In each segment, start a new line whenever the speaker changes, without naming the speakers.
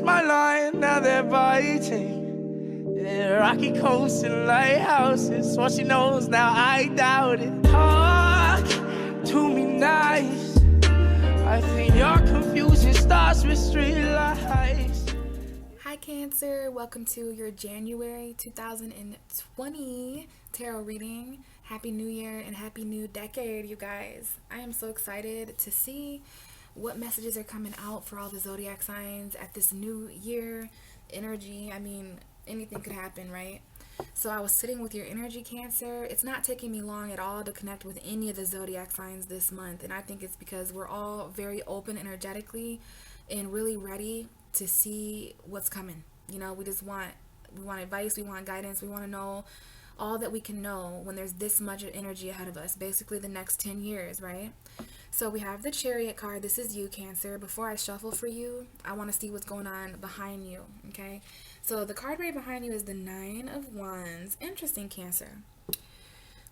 crossed my line, now they're biting. Yeah, rocky coasts and lighthouses. What she knows now, I doubt it. Talk to me nice. I think your confusion starts with street lights.
Hi Cancer, welcome to your January 2020 tarot reading. Happy New Year and Happy New Decade, you guys. I am so excited to see what messages are coming out for all the zodiac signs at this new year energy. I mean, anything could happen, right? So I was sitting with your energy, Cancer. It's not taking me long at all to connect with any of the zodiac signs this month, and I think it's because we're all very open energetically and really ready to see what's coming. You know, we want advice, we want guidance, we want to know all that we can know when there's this much energy ahead of us, basically the next 10 years, right? So we have the Chariot card. This is you, Cancer. Before I shuffle for you, I want to see what's going on behind you, okay? So the card right behind you is the Nine of Wands. Interesting, Cancer.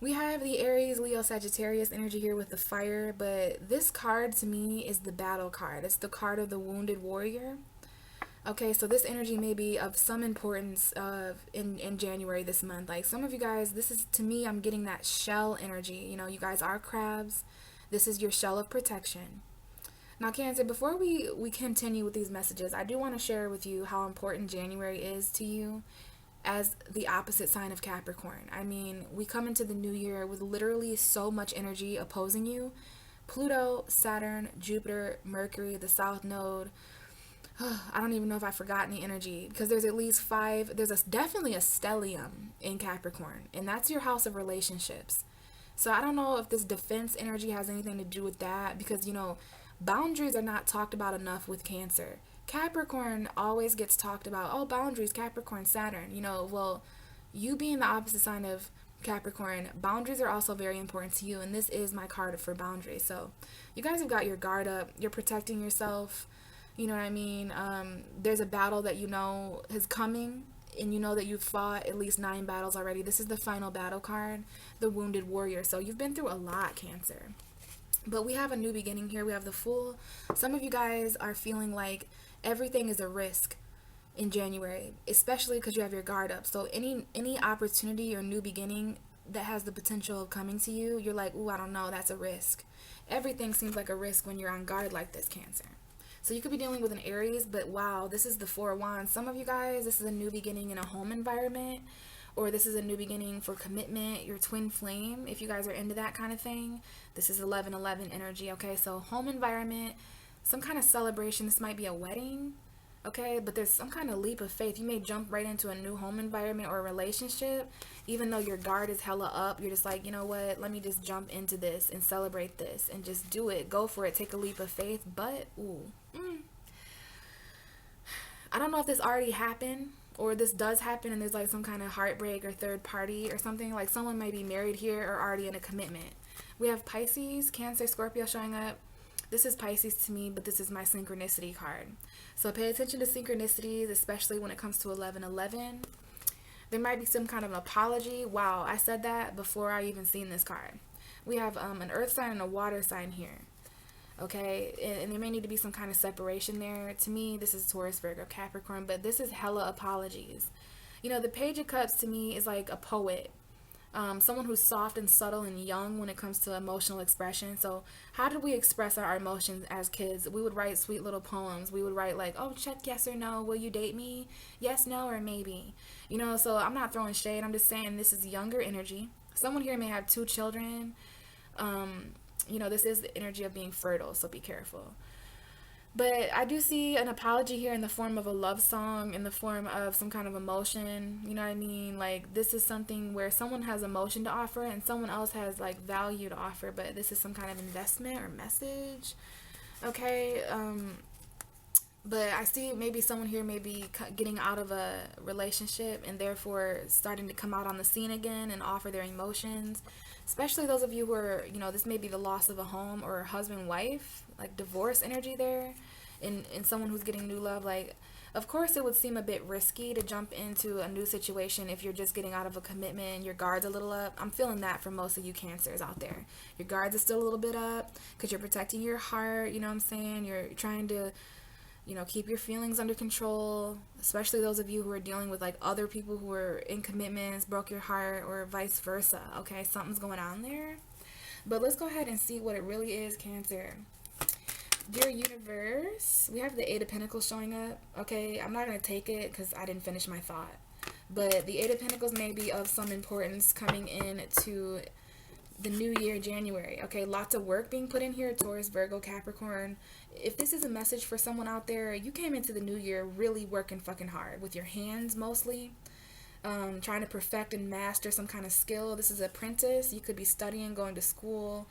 We have the Aries, Leo, Sagittarius energy here with the fire, but this card to me is the battle card. It's the card of the wounded warrior. Okay, so this energy may be of some importance in January this month. Like some of you guys, this is, to me, I'm getting that shell energy. You know, you guys are crabs. This is your shell of protection. Now, Cancer, before we continue with these messages, I do want to share with you how important January is to you as the opposite sign of Capricorn. I mean, we come into the new year with literally so much energy opposing you. Pluto, Saturn, Jupiter, Mercury, the South Node. I don't even know if I've forgotten the energy, because there's at least 5. There's definitely a stellium in Capricorn, and that's your house of relationships. So I don't know if this defense energy has anything to do with that, because, you know, boundaries are not talked about enough with Cancer. Capricorn always gets talked about, oh, boundaries, Capricorn, Saturn. You know, well, you being the opposite sign of Capricorn, boundaries are also very important to you, and this is my card for boundaries. So you guys have got your guard up. You're protecting yourself. You know what I mean? There's a battle that you know is coming, and you know that you've fought at least 9 battles already. This is the final battle card, the wounded warrior. So you've been through a lot, Cancer. But we have a new beginning here. We have the Fool. Some of you guys are feeling like everything is a risk in January, especially because you have your guard up. So any opportunity or new beginning that has the potential of coming to you, you're like, ooh, I don't know, that's a risk. Everything seems like a risk when you're on guard like this, Cancer. So you could be dealing with an Aries, but wow, this is the Four of Wands. Some of you guys, this is a new beginning in a home environment, or this is a new beginning for commitment, your twin flame. If you guys are into that kind of thing, this is 11/11 energy, okay? So home environment, some kind of celebration. This might be a wedding, okay? But there's some kind of leap of faith. You may jump right into a new home environment or a relationship, even though your guard is hella up. You're just like, you know what? Let me just jump into this and celebrate this and just do it. Go for it. Take a leap of faith. But, ooh. I don't know if this already happened or this does happen and there's like some kind of heartbreak or third party or something. Like someone might be married here or already in a commitment. We have Pisces, Cancer, Scorpio showing up. This is Pisces to me, but this is my synchronicity card. So pay attention to synchronicities, especially when it comes to 11/11. There might be some kind of an apology. Wow, I said that before I even seen this card. We have an earth sign and a water sign here. Okay, and there may need to be some kind of separation there. To me, this is Taurus, Virgo, Capricorn, but this is hella apologies. You know, the Page of Cups to me is like a poet. Someone who's soft and subtle and young when it comes to emotional expression. So how did we express our emotions as kids? We would write sweet little poems. We would write like, oh, check yes or no. Will you date me? Yes, no, or maybe. You know, so I'm not throwing shade. I'm just saying this is younger energy. Someone here may have 2 children. You know, this is the energy of being fertile, so be careful. But I do see an apology here in the form of a love song, in the form of some kind of emotion. You know what I mean? Like, this is something where someone has emotion to offer and someone else has, like, value to offer. But this is some kind of investment or message. Okay? But I see maybe someone here may be getting out of a relationship and therefore starting to come out on the scene again and offer their emotions. Especially those of you who are, you know, this may be the loss of a home or husband, wife, like divorce energy there. And someone who's getting new love, like, of course it would seem a bit risky to jump into a new situation if you're just getting out of a commitment and your guard's a little up. I'm feeling that for most of you Cancers out there. Your guards are still a little bit up because you're protecting your heart, you know what I'm saying? You're trying to, keep your feelings under control, especially those of you who are dealing with like other people who are in commitments, broke your heart, or vice versa. Okay, something's going on there. But let's go ahead and see what it really is, Cancer. Dear universe, we have the Eight of Pentacles showing up. Okay, I'm not going to take it because I didn't finish my thought. But the Eight of Pentacles may be of some importance coming in to the new year, January. Okay, lots of work being put in here, Taurus, Virgo, Capricorn. If this is a message for someone out there, you came into the new year really working fucking hard with your hands mostly, trying to perfect and master some kind of skill. This is an apprentice. You could be studying, going to school,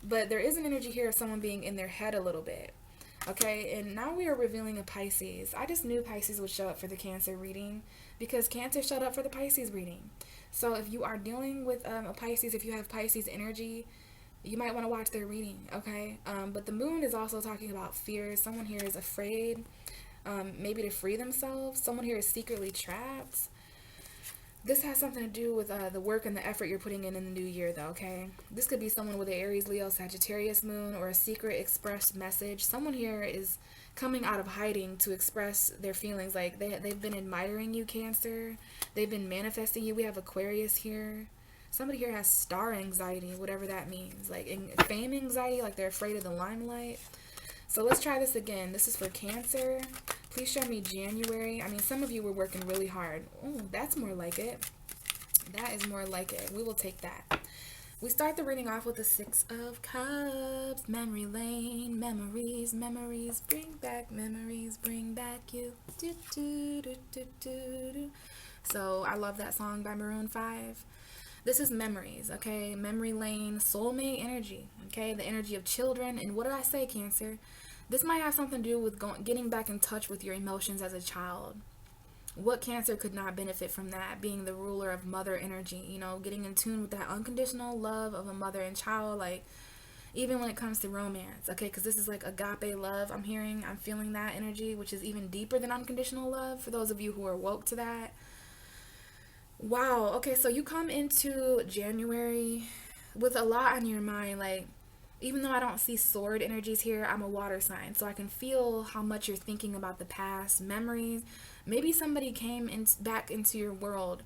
but there is an energy here of someone being in their head a little bit. Okay, and now we are revealing a Pisces. I just knew Pisces would show up for the Cancer reading because Cancer showed up for the Pisces reading. So if you are dealing with a Pisces, if you have Pisces energy, you might want to watch their reading, okay? But the moon is also talking about fears. Someone here is afraid, maybe to free themselves. Someone here is secretly trapped. This has something to do with the work and the effort you're putting in the new year, though, okay? This could be someone with an Aries, Leo, Sagittarius moon, or a secret expressed message. Someone here is coming out of hiding to express their feelings. Like, they've been admiring you, Cancer. They've been manifesting you. We have Aquarius here. Somebody here has star anxiety, whatever that means. Like fame anxiety, like they're afraid of the limelight. So let's try this again. This is for Cancer. Please show me January. I mean, some of you were working really hard. Oh, that's more like it. That is more like it. We will take that. We start the reading off with the Six of Cups. Memory lane, memories, memories. Bring back memories, bring back you. Do, do, do, do, do, do. So I love that song by Maroon 5. This is memories, okay? Memory lane, soulmate energy, okay? The energy of children. And what did I say, Cancer? This might have something to do with getting back in touch with your emotions as a child. What Cancer could not benefit from that? Being the ruler of mother energy, getting in tune with that unconditional love of a mother and child, like even when it comes to romance, okay? Because this is like agape love. I'm feeling that energy, which is even deeper than unconditional love for those of you who are woke to that. Wow. Okay, so you come into January with a lot on your mind. Like, even though I don't see sword energies here, I'm a water sign, so I can feel how much you're thinking about the past, memories. Maybe somebody came back into your world,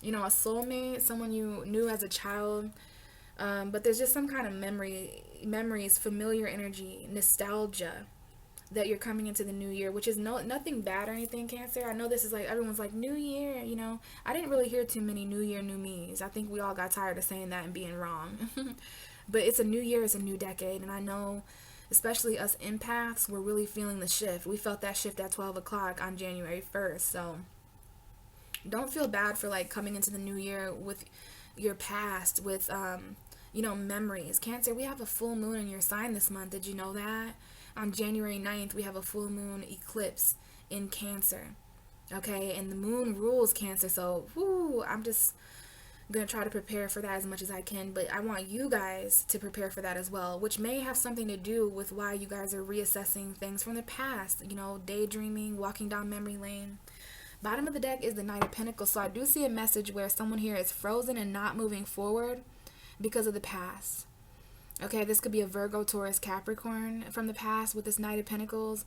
a soulmate, someone you knew as a child. But there's just some kind of memories, familiar energy, nostalgia that you're coming into the new year, which is nothing bad or anything, Cancer. I know this is like, everyone's like, new year, I didn't really hear too many new year, new me's. I think we all got tired of saying that and being wrong. But it's a new year, it's a new decade, and I know, especially us empaths, we're really feeling the shift. We felt that shift at 12 o'clock on January 1st, so don't feel bad for like coming into the new year with your past, with, memories. Cancer, we have a full moon in your sign this month. Did you know that? On January 9th, we have a full moon eclipse in Cancer. Okay, and the moon rules Cancer, so I'm just going to try to prepare for that as much as I can, but I want you guys to prepare for that as well, which may have something to do with why you guys are reassessing things from the past, daydreaming, walking down memory lane. Bottom of the deck is the Knight of Pentacles, so I do see a message where someone here is frozen and not moving forward because of the past. Okay, this could be a Virgo, Taurus, Capricorn from the past with this Knight of Pentacles.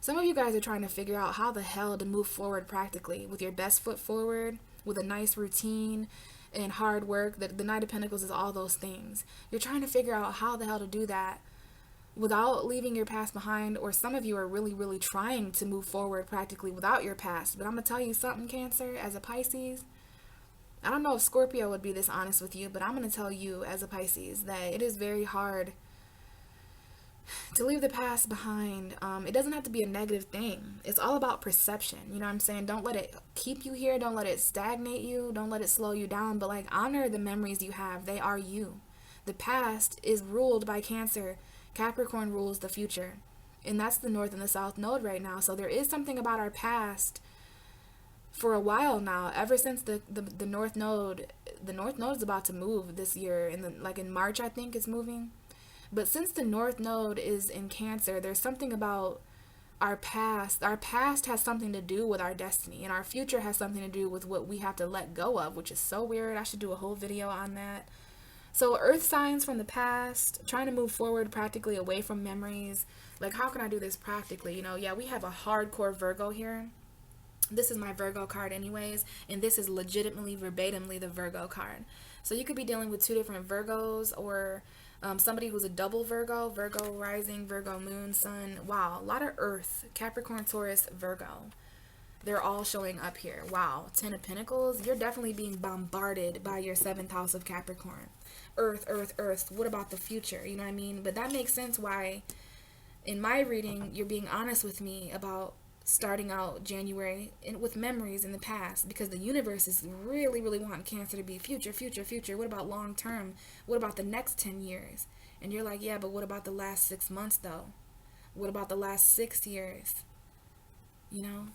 Some of you guys are trying to figure out how the hell to move forward practically with your best foot forward, with a nice routine and hard work. The Knight of Pentacles is all those things. You're trying to figure out how the hell to do that without leaving your past behind, or some of you are really, really trying to move forward practically without your past. But I'm going to tell you something, Cancer, as a Pisces. I don't know if Scorpio would be this honest with you, but I'm going to tell you as a Pisces that it is very hard to leave the past behind. It doesn't have to be a negative thing. It's all about perception. You know what I'm saying? Don't let it keep you here. Don't let it stagnate you. Don't let it slow you down. But like, honor the memories you have. They are you. The past is ruled by Cancer. Capricorn rules the future. And that's the North and the South node right now. So there is something about our past for a while now, ever since the North Node is about to move this year, in March, I think it's moving. But since the North Node is in Cancer, there's something about our past. Our past has something to do with our destiny, and our future has something to do with what we have to let go of, which is so weird. I should do a whole video on that. So earth signs from the past, trying to move forward practically away from memories. Like, how can I do this practically? You know, yeah, we have a hardcore Virgo here. This is my Virgo card anyways, and this is legitimately verbatimly the Virgo card. So you could be dealing with two different Virgos, or somebody who's a double Virgo, Virgo rising, Virgo moon, sun. Wow, a lot of earth, Capricorn, Taurus, Virgo. They're all showing up here. Wow, 10 of Pentacles. You're definitely being bombarded by your 7th house of Capricorn. Earth, earth, earth. What about the future? You know what I mean? But that makes sense why in my reading you're being honest with me about starting out January with memories in the past, because the universe is really, really wanting Cancer to be future, future, future. What about long term? What about the next 10 years? And you're like, yeah, but what about the last 6 months though? What about the last 6 years? You know?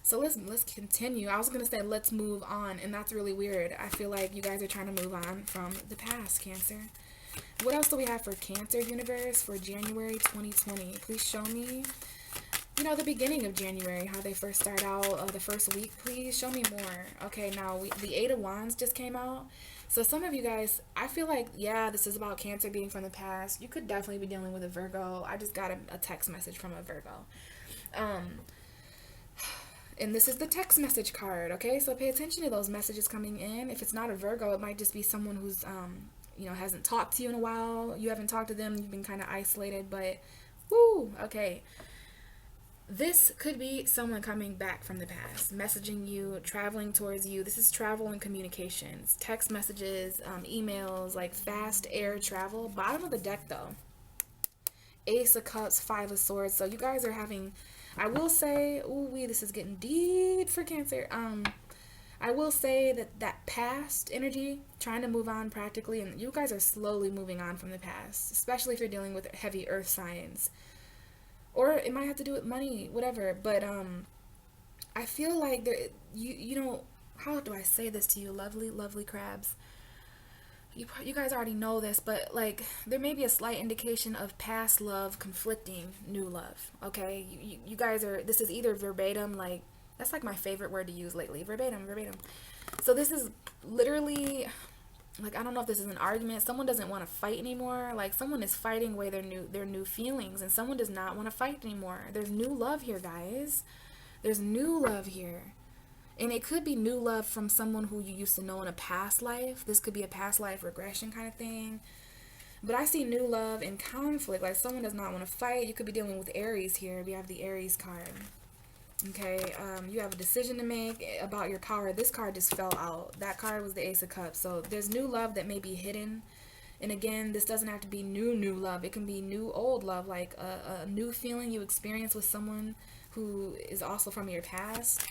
So let's continue. I was going to say let's move on, and that's really weird. I feel like you guys are trying to move on from the past, Cancer. What else do we have for Cancer universe for January 2020? Please show me, you know, the beginning of January, how they first start out, the first week. Please show me more. Okay, now the 8 of Wands just came out. So some of you guys, I feel like, yeah, this is about Cancer being from the past. You could definitely be dealing with a Virgo. I just got a text message from a Virgo. And this is the text message card, okay? So pay attention to those messages coming in. If it's not a Virgo, it might just be someone who's, you know, hasn't talked to you in a while. You haven't talked to them. You've been kind of isolated, but, woo, okay. This could be someone coming back from the past, messaging you, traveling towards you. This is travel and communications, text messages, emails, like fast air travel. Bottom of the deck, though. Ace of Cups, 5 of Swords. So you guys are having... I will say, this is getting deep for Cancer. I will say that past energy, trying to move on practically, and you guys are slowly moving on from the past, especially if you're dealing with heavy earth signs. Or it might have to do with money, whatever. But I feel like there, you know, how do I say this to you, lovely, lovely crabs? You guys already know this, but like there may be a slight indication of past love conflicting new love. Okay, you guys are, this is either verbatim, like that's like my favorite word to use lately, verbatim. So this is literally, like, I don't know if this is an argument. Someone doesn't want to fight anymore. Like someone is fighting away their new feelings, and someone does not want to fight anymore. There's new love here, guys. There's new love here. And it could be new love from someone who you used to know in a past life. This could be a past life regression kind of thing. But I see new love in conflict. Like someone does not want to fight. You could be dealing with Aries here. We have the Aries card. Okay, you have a decision to make about your power. This card just fell out. That card was the Ace of Cups. So there's new love that may be hidden. And again, this doesn't have to be new love. It can be new old love, like a new feeling you experience with someone who is also from your past.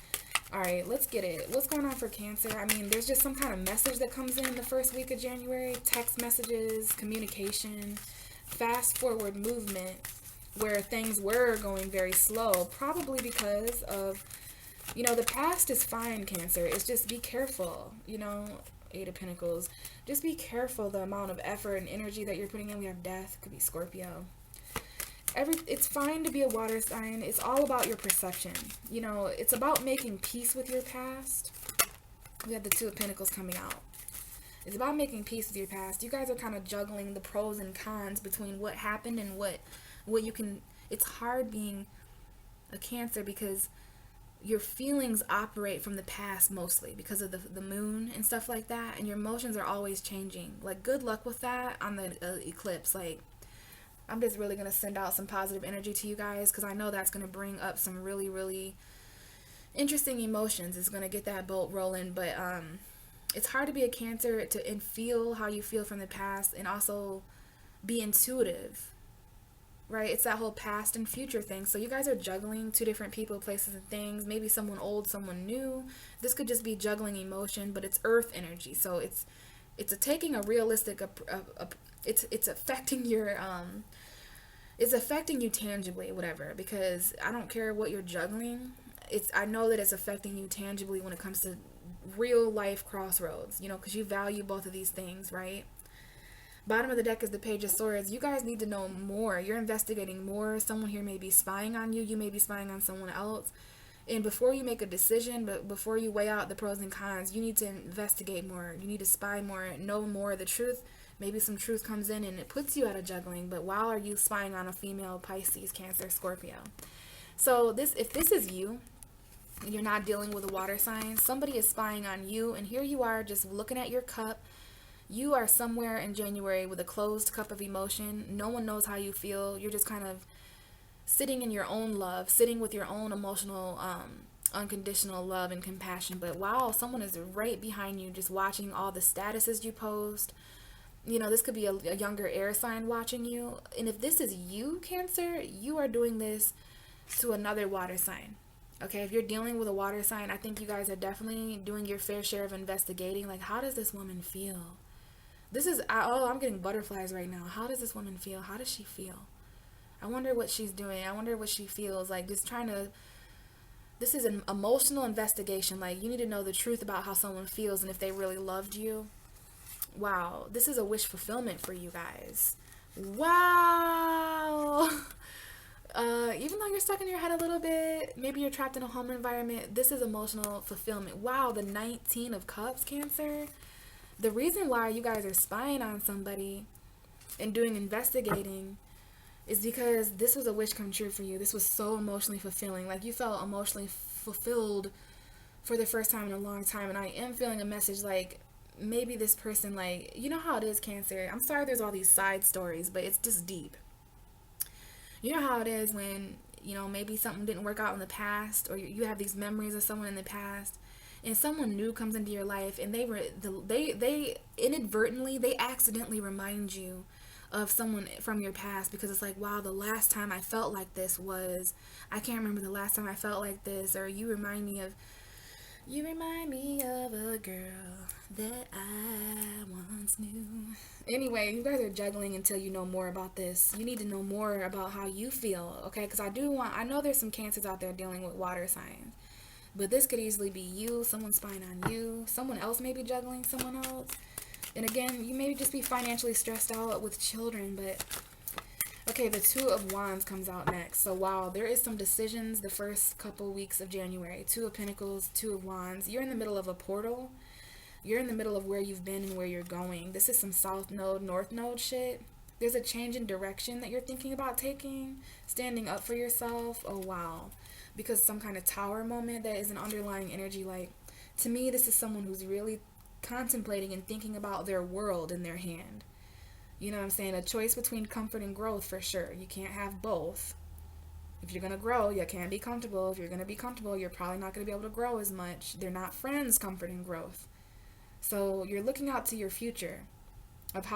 All right, let's get it. What's going on for Cancer? I mean, there's just some kind of message that comes in the first week of January. Text messages, communication, fast forward movement, where things were going very slow, probably because of, you know, the past is fine, Cancer. It's just be careful, you know, 8 of Pentacles. Just be careful the amount of effort and energy that you're putting in. We have Death, could be Scorpio. It's fine to be a water sign. It's all about your perception. You know, it's about making peace with your past. We have the 2 of Pentacles coming out. It's about making peace with your past. You guys are kind of juggling the pros and cons between what happened and what you can. It's hard being a Cancer because your feelings operate from the past mostly because of the moon and stuff like that, and your emotions are always changing. Like, good luck with that on the eclipse. Like, I'm just really going to send out some positive energy to you guys, because I know that's going to bring up some really, really interesting emotions. It's going to get that boat rolling. But it's hard to be a Cancer and feel how you feel from the past, and also be intuitive, right? It's that whole past and future thing. So you guys are juggling 2 different people, places, and things. Maybe someone old, someone new. This could just be juggling emotion, but it's earth energy. So it's taking a realistic it's affecting your it's affecting you tangibly, whatever, because I don't care what you're juggling. I know that it's affecting you tangibly when it comes to real life crossroads, you know, because you value both of these things, right? Bottom of the deck is the Page of Swords. You guys need to know more. You're investigating more. Someone here may be spying on you. You may be spying on someone else. And before you make a decision, but before you weigh out the pros and cons, you need to investigate more. You need to spy more, know more of the truth. Maybe some truth comes in and it puts you out of juggling. But while are you spying on a female Pisces, Cancer, Scorpio? So if this is you, and you're not dealing with a water sign, somebody is spying on you. And here you are just looking at your cup. You are somewhere in January with a closed cup of emotion. No one knows how you feel. You're just kind of sitting in your own love, sitting with your own emotional, unconditional love and compassion. But wow, someone is right behind you just watching all the statuses you post. You know, this could be a younger air sign watching you. And if this is you, Cancer, you are doing this to another water sign. Okay, if you're dealing with a water sign, I think you guys are definitely doing your fair share of investigating. Like, how does this woman feel? I'm getting butterflies right now. How does this woman feel? How does she feel? I wonder what she's doing. I wonder what she feels. Like, just trying to, this is an emotional investigation. Like, you need to know the truth about how someone feels and if they really loved you. Wow, this is a wish fulfillment for you guys. Wow. Even though you're stuck in your head a little bit, maybe you're trapped in a home environment, this is emotional fulfillment. Wow, the 19 of Cups, Cancer. The reason why you guys are spying on somebody and doing investigating is because this was a wish come true for you. This was so emotionally fulfilling. Like, you felt emotionally fulfilled for the first time in a long time. And I am feeling a message like, maybe this person, like, you know how it is, Cancer. I'm sorry there's all these side stories, but it's just deep. You know how it is when, you know, maybe something didn't work out in the past, or you have these memories of someone in the past, and someone new comes into your life, and they inadvertently, they accidentally remind you of someone from your past, because it's like, wow, the last time I felt like this was, I can't remember the last time I felt like this, or you remind me of a girl that I once knew. Anyway, you guys are juggling until you know more about this. You need to know more about how you feel, okay? Because I know there's some Cancers out there dealing with water signs, but this could easily be you, someone spying on you, someone else may be juggling someone else. And again, you may just be financially stressed out with children, but okay, the Two of Wands comes out next. So wow, there is some decisions the first couple weeks of January. Two of Pentacles, Two of Wands. You're in the middle of a portal. You're in the middle of where you've been and where you're going. This is some South Node, North Node shit. There's a change in direction that you're thinking about taking. Standing up for yourself. Oh wow. Because some kind of tower moment that is an underlying energy. Like, to me, this is someone who's really contemplating and thinking about their world in their hand. You know what I'm saying? A choice between comfort and growth, for sure. You can't have both. If you're going to grow, you can't be comfortable. If you're going to be comfortable, you're probably not going to be able to grow as much. They're not friends, comfort and growth. So you're looking out to your future of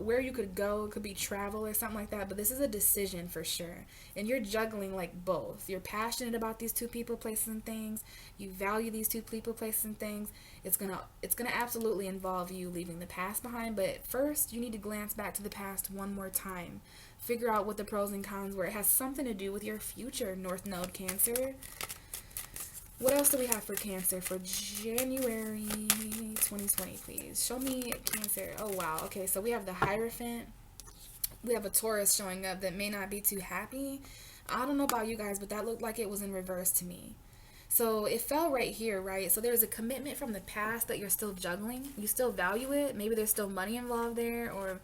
where you could go. It could be travel or something like that, but this is a decision for sure. And you're juggling like both. You're passionate about these two people, places, and things. You value these two people, places, and things. It's gonna absolutely involve you leaving the past behind, but first you need to glance back to the past one more time. Figure out what the pros and cons were. It has something to do with your future, North Node, Cancer. What else do we have for Cancer for January 2020, please? Show me Cancer. Oh, wow. Okay, so we have the Hierophant. We have a Taurus showing up that may not be too happy. I don't know about you guys, but that looked like it was in reverse to me. So it fell right here, right? So there's a commitment from the past that you're still juggling. You still value it. Maybe there's still money involved there, or,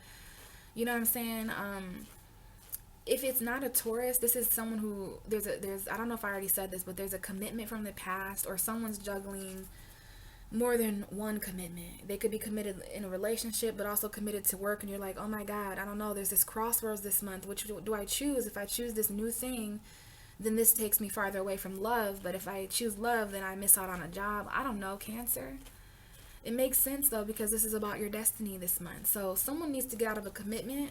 you know what I'm saying? If it's not a Taurus, this is someone who, I don't know if I already said this, but there's a commitment from the past, or someone's juggling more than one commitment. They could be committed in a relationship, but also committed to work, and you're like, oh my God, I don't know, there's this crossroads this month. Which do I choose? If I choose this new thing, then this takes me farther away from love. But if I choose love, then I miss out on a job. I don't know, Cancer. It makes sense though, because this is about your destiny this month. So someone needs to get out of a commitment.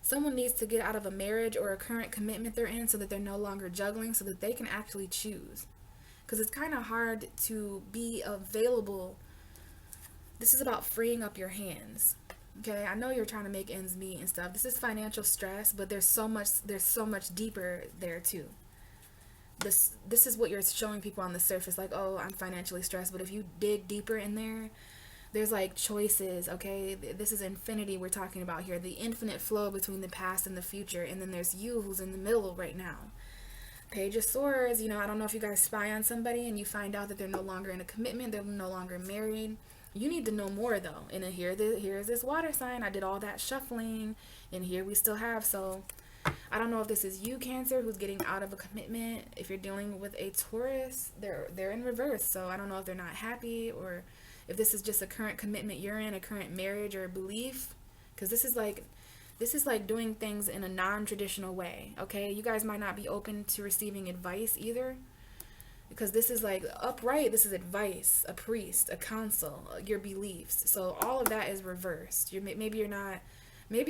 Someone needs to get out of a marriage or a current commitment they're in, so that they're no longer juggling, so that they can actually choose. Because it's kind of hard to be available. This is about freeing up your hands. Okay, I know you're trying to make ends meet and stuff. This is financial stress, but there's so much deeper there too. This is what you're showing people on the surface, like, oh, I'm financially stressed. But if you dig deeper in there, there's like choices, okay? This is infinity we're talking about here. The infinite flow between the past and the future. And then there's you who's in the middle right now. Page of Swords, you know, I don't know if you guys spy on somebody and you find out that they're no longer in a commitment, they're no longer married. You need to know more though. And then here's this water sign. I did all that shuffling, and here we still have. So I don't know if this is you, Cancer, who's getting out of a commitment. If you're dealing with a Taurus, they're in reverse. So I don't know if they're not happy, or if this is just a current commitment you're in, a current marriage or belief, because this is like doing things in a non-traditional way. Okay, you guys might not be open to receiving advice either, because this is like upright. This is advice, a priest, a counsel, your beliefs. So all of that is reversed. Maybe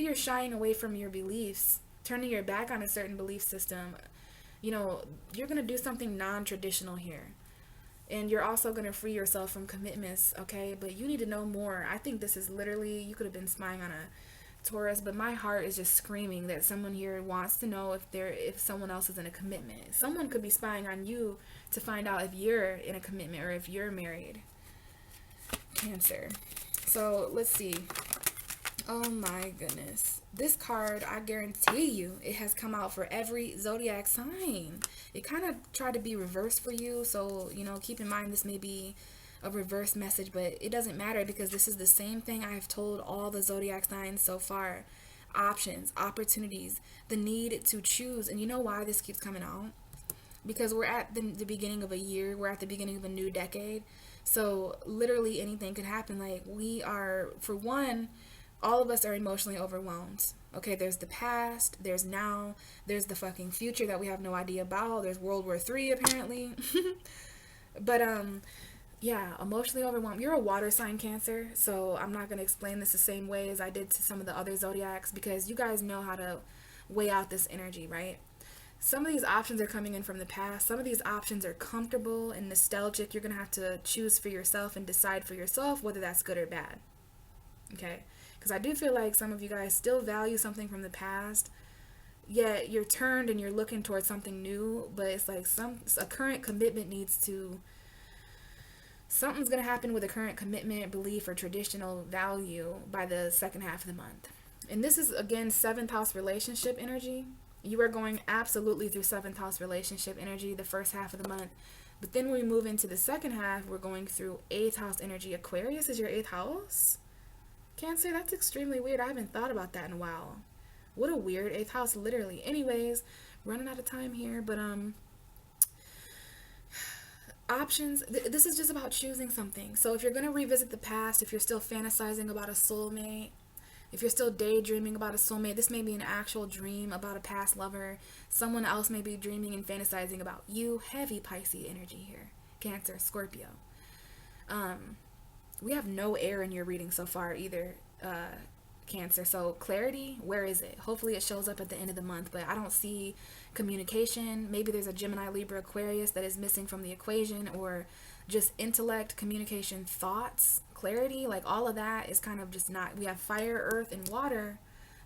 you're shying away from your beliefs, turning your back on a certain belief system. You know, you're going to do something non-traditional here. And you're also going to free yourself from commitments, okay? But you need to know more. I think this is literally, you could have been spying on a Taurus, but my heart is just screaming that someone here wants to know if someone else is in a commitment. Someone could be spying on you to find out if you're in a commitment or if you're married. Cancer. So let's see. Oh my goodness. This card, I guarantee you, it has come out for every zodiac sign. It kind of tried to be reversed for you. So, you know, keep in mind this may be a reverse message, but it doesn't matter, because this is the same thing I've told all the zodiac signs so far. Options, opportunities, the need to choose. And you know why this keeps coming out? Because we're at the beginning of a year. We're at the beginning of a new decade. So literally anything could happen. Like, we are, for one, all of us are emotionally overwhelmed. Okay, there's the past, there's now, there's the fucking future that we have no idea about. There's World War III apparently. But yeah, emotionally overwhelmed. You're a water sign, Cancer, so I'm not going to explain this the same way as I did to some of the other zodiacs, because you guys know how to weigh out this energy, right? Some of these options are coming in from the past. Some of these options are comfortable and nostalgic. You're going to have to choose for yourself and decide for yourself whether that's good or bad. Okay? Because I do feel like some of you guys still value something from the past, yet you're turned and you're looking towards something new, but it's like a current commitment needs to... Something's going to happen with a current commitment, belief, or traditional value by the second half of the month. And this is, again, 7th house relationship energy. You are going absolutely through 7th house relationship energy the first half of the month. But then when we move into the second half, we're going through 8th house energy. Aquarius is your 8th house? Cancer, that's extremely weird. I haven't thought about that in a while. What a weird 8th house, literally. Anyways, running out of time here, but options. This is just about choosing something. So if you're going to revisit the past, if you're still fantasizing about a soulmate, if you're still daydreaming about a soulmate, this may be an actual dream about a past lover. Someone else may be dreaming and fantasizing about you. Heavy Pisces energy here. Cancer, Scorpio. We have no air in your reading so far either, Cancer. So clarity, where is it? Hopefully it shows up at the end of the month, but I don't see communication. Maybe there's a Gemini, Libra, Aquarius that is missing from the equation, or just intellect, communication, thoughts, clarity. Like, all of that is kind of just not... We have fire, earth, and water,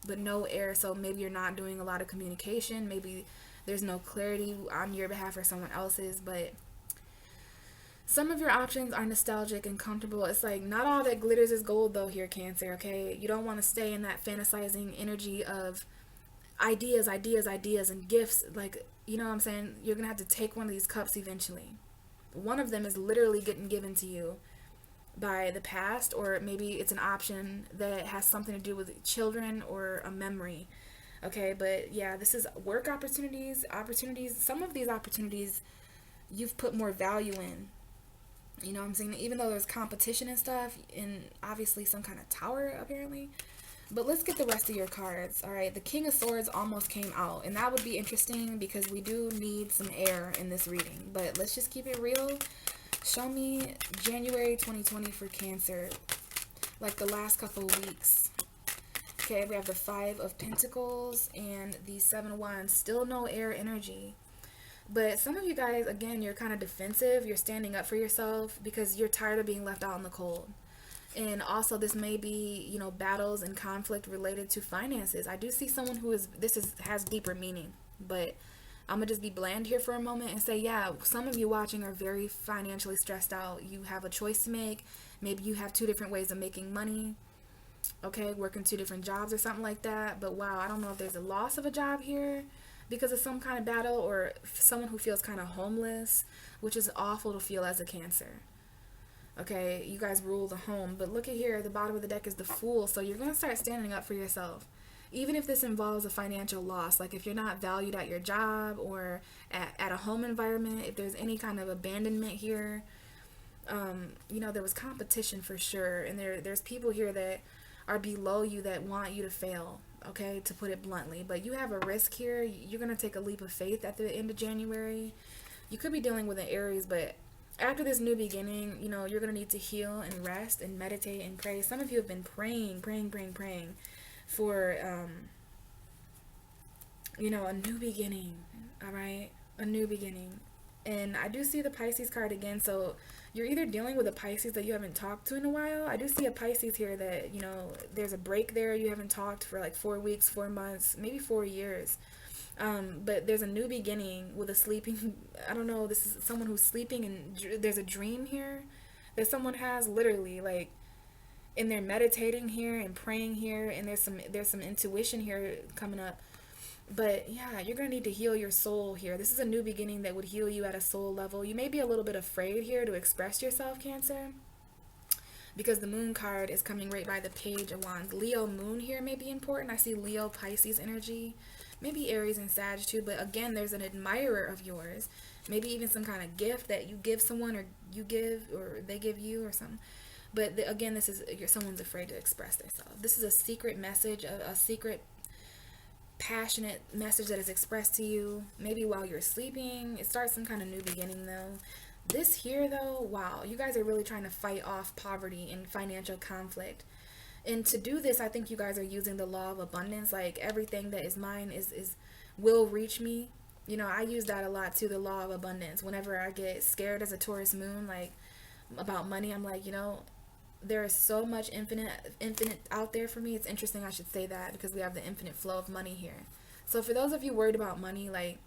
but no air. So maybe you're not doing a lot of communication. Maybe there's no clarity on your behalf or someone else's, but some of your options are nostalgic and comfortable. It's like, not all that glitters is gold though here, Cancer, okay? You don't want to stay in that fantasizing energy of ideas and gifts. Like, you know what I'm saying? You're gonna have to take one of these cups eventually. One of them is literally getting given to you by the past, or maybe it's an option that has something to do with children or a memory. Okay, but yeah, this is work opportunities. Some of these opportunities you've put more value in. You know what I'm saying? Even though there's competition and stuff, and obviously some kind of tower apparently. But let's get the rest of your cards. All right, the King of Swords almost came out, and that would be interesting because we do need some air in this reading. But let's just keep it real. Show me January 2020 for Cancer, like the last couple of weeks. Okay, we have the 5 of Pentacles and the 7 of Wands. Still no air energy. But some of you guys, again, you're kind of defensive. You're standing up for yourself because you're tired of being left out in the cold. And also this may be, you know, battles and conflict related to finances. I do see someone who has deeper meaning, but I'm gonna just be bland here for a moment and say, yeah, some of you watching are very financially stressed out. You have a choice to make. Maybe you have 2 different ways of making money. Okay, working 2 different jobs or something like that. But wow, I don't know if there's a loss of a job here. because of some kind of battle, or someone who feels kind of homeless, which is awful to feel as a Cancer. Okay, you guys rule the home, but look at here, the bottom of the deck is the Fool, so you're going to start standing up for yourself. Even if this involves a financial loss, like if you're not valued at your job or at a home environment, if there's any kind of abandonment here, you know, there was competition for sure, and there's people here that are below you that want you to fail, okay, to put it bluntly. But you have a risk here. You're going to take a leap of faith at the end of January. You could be dealing with an Aries, but after this new beginning, you know, you're going to need to heal and rest and meditate and pray. Some of you have been praying for, you know, a new beginning, all right? A new beginning. And I do see the Pisces card again, so you're either dealing with a Pisces that you haven't talked to in a while. I do see a Pisces here that, you know, there's a break there. You haven't talked for like 4 weeks, 4 months, maybe 4 years. But there's a new beginning with a sleeping, I don't know, this is someone who's sleeping, and there's a dream here that someone has, literally, like, and they're meditating here and praying here, and there's some intuition here coming up. But yeah, you're going to need to heal your soul here. This is a new beginning that would heal you at a soul level. You may be a little bit afraid here to express yourself, Cancer, because the Moon card is coming right by the Page of Wands. Leo Moon here may be important. I see Leo Pisces energy, maybe Aries and Sag too, but again, there's an admirer of yours, maybe even some kind of gift that you give someone, or you give, or they give you, or something. But again, this is, someone's afraid to express themselves. This is a secret message, a secret passionate message that is expressed to you, maybe while you're sleeping. It starts some kind of new beginning though. This here though, wow, you guys are really trying to fight off poverty and financial conflict. And to do this, I think you guys are using the law of abundance, like everything that is mine is will reach me. You know, I use that a lot too, the law of abundance. Whenever I get scared as a Taurus moon, like, about money, I'm like, you know, there is so much infinite out there for me. It's interesting I should say that, because we have the infinite flow of money here. So for those of you worried about money, like,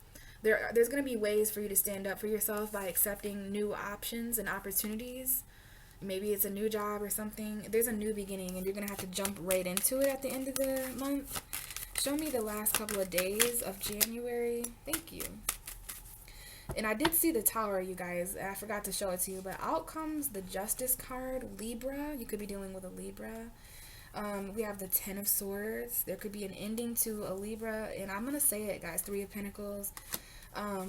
there's going to be ways for you to stand up for yourself by accepting new options and opportunities. Maybe it's a new job or something. There's a new beginning, and you're going to have to jump right into it at the end of the month. Show me the last couple of days of January. Thank you. And I did see the Tower, you guys. I forgot to show it to you, but out comes the Justice card, Libra. You could be dealing with a Libra. We have the Ten of Swords. There could be an ending to a Libra, and I'm going to say it, guys. Three of Pentacles.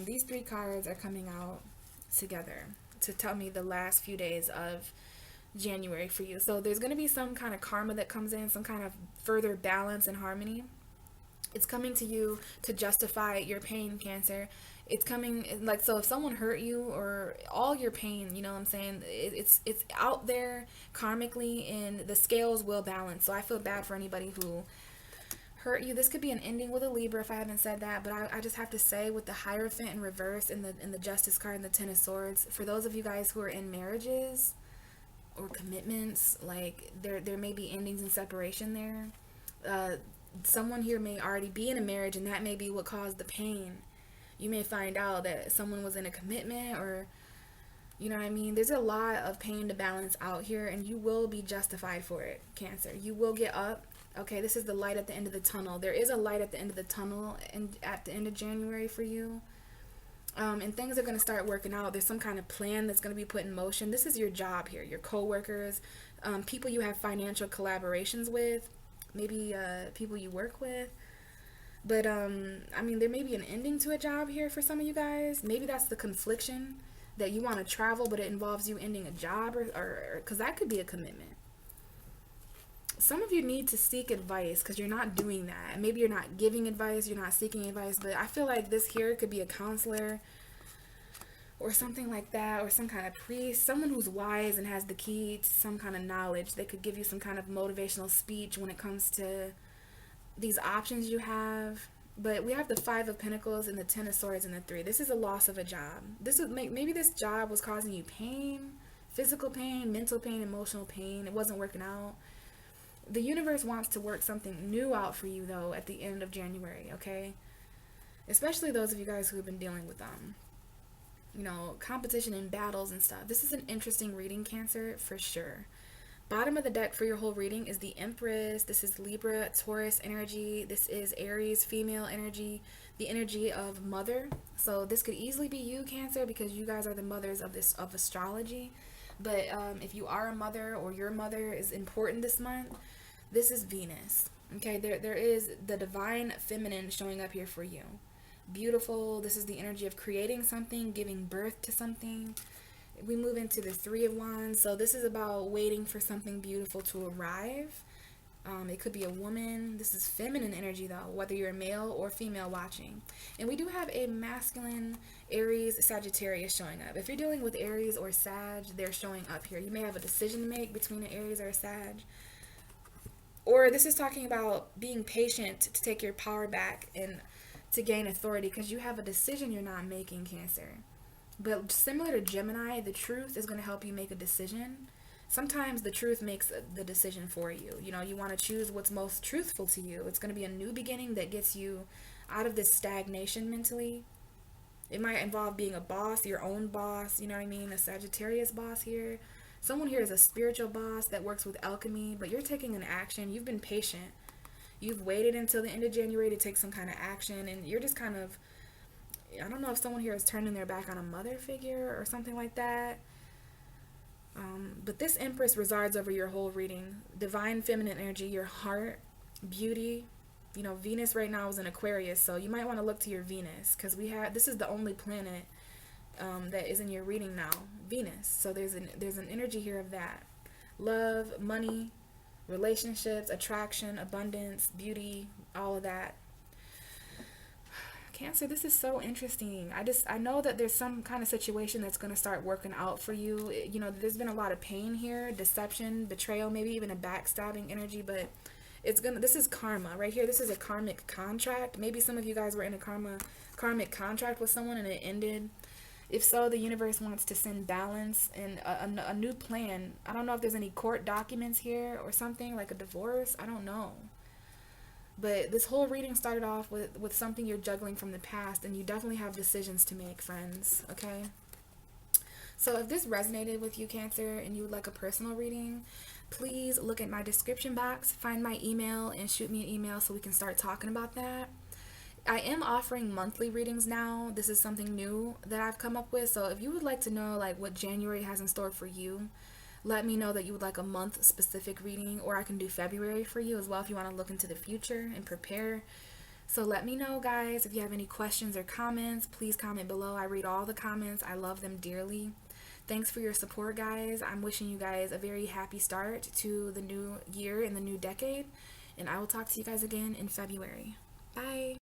These three cards are coming out together to tell me the last few days of January for you. So there's going to be some kind of karma that comes in, some kind of further balance and harmony. It's coming to you to justify your pain, Cancer. It's coming, like, so if someone hurt you, or all your pain, you know what I'm saying, it's out there karmically, and the scales will balance. So I feel bad for anybody who hurt you. This could be an ending with a Libra if I haven't said that, but I just have to say, with the Hierophant in reverse and the Justice card and the Ten of Swords, for those of you guys who are in marriages or commitments, like, there may be endings and separation there. Someone here may already be in a marriage, and that may be what caused the pain. You may find out that someone was in a commitment, or, you know what I mean? There's a lot of pain to balance out here, and you will be justified for it, Cancer. You will get up. Okay, this is the light at the end of the tunnel. There is a light at the end of the tunnel, and at the end of January for you. And things are going to start working out. There's some kind of plan that's going to be put in motion. This is your job here, your co-workers, people you have financial collaborations with, maybe people you work with. But, I mean, there may be an ending to a job here for some of you guys. Maybe that's the confliction, that you want to travel, but it involves you ending a job, or because that could be a commitment. Some of you need to seek advice, because you're not doing that. Maybe you're not giving advice, you're not seeking advice, but I feel like this here could be a counselor or something like that, or some kind of priest, someone who's wise and has the key to some kind of knowledge. They could give you some kind of motivational speech when it comes to these options you have. But we have the Five of Pentacles and the Ten of Swords and the Three. This is a loss of a job. This is maybe this job was causing you pain, physical pain, mental pain, emotional pain. It wasn't working out. The universe wants to work something new out for you though at the end of January, okay? Especially those of you guys who have been dealing with you know, competition and battles and stuff. This is an interesting reading, Cancer, for sure. Bottom of the deck for your whole reading is the Empress. This is Libra, Taurus energy. This is Aries, female energy, the energy of mother. So this could easily be you, Cancer, because you guys are the mothers of astrology. But if you are a mother or your mother is important this month, this is Venus. Okay, there is the divine feminine showing up here for you. Beautiful. This is the energy of creating something, giving birth to something. We move into the Three of Wands. So this is about waiting for something beautiful to arrive. It could be a woman. This is feminine energy though, whether you're male or female watching. And we do have a masculine Aries, Sagittarius showing up. If you're dealing with Aries or Sag, they're showing up here. You may have a decision to make between an Aries or a Sag. Or this is talking about being patient to take your power back and to gain authority, because you have a decision you're not making, Cancer. But similar to Gemini, the truth is going to help you make a decision. Sometimes the truth makes the decision for you. You know, you want to choose what's most truthful to you. It's going to be a new beginning that gets you out of this stagnation mentally. It might involve being a boss, your own boss, you know what I mean? A Sagittarius boss here. Someone here is a spiritual boss that works with alchemy, but you're taking an action. You've been patient. You've waited until the end of January to take some kind of action, and you're just kind of, I don't know if someone here is turning their back on a mother figure or something like that. But this Empress resides over your whole reading. Divine feminine energy, your heart, beauty. You know, Venus right now is in Aquarius, so you might want to look to your Venus, because this is the only planet that is in your reading now, Venus. So there's an energy here of that. Love, money, relationships, attraction, abundance, beauty, all of that. Cancer, this is so interesting. I know that there's some kind of situation that's going to start working out for you. You know, there's been a lot of pain here, deception, betrayal, maybe even a backstabbing energy, but this is karma right here. This is a karmic contract. Maybe some of you guys were in a karmic contract with someone and it ended. If so, the universe wants to send balance and a new plan. I don't know if there's any court documents here or something like a divorce. I don't know. But this whole reading started off with something you're juggling from the past, and you definitely have decisions to make, friends, okay? So if this resonated with you, Cancer, and you would like a personal reading, please look at my description box, find my email, and shoot me an email so we can start talking about that. I am offering monthly readings now. This is something new that I've come up with. So if you would like to know like what January has in store for you, let me know that you would like a month specific reading, or I can do February for you as well if you want to look into the future and prepare. So let me know, guys. If you have any questions or comments, please comment below. I read all the comments. I love them dearly. Thanks for your support, guys. I'm wishing you guys a very happy start to the new year and the new decade, and I will talk to you guys again in February. Bye.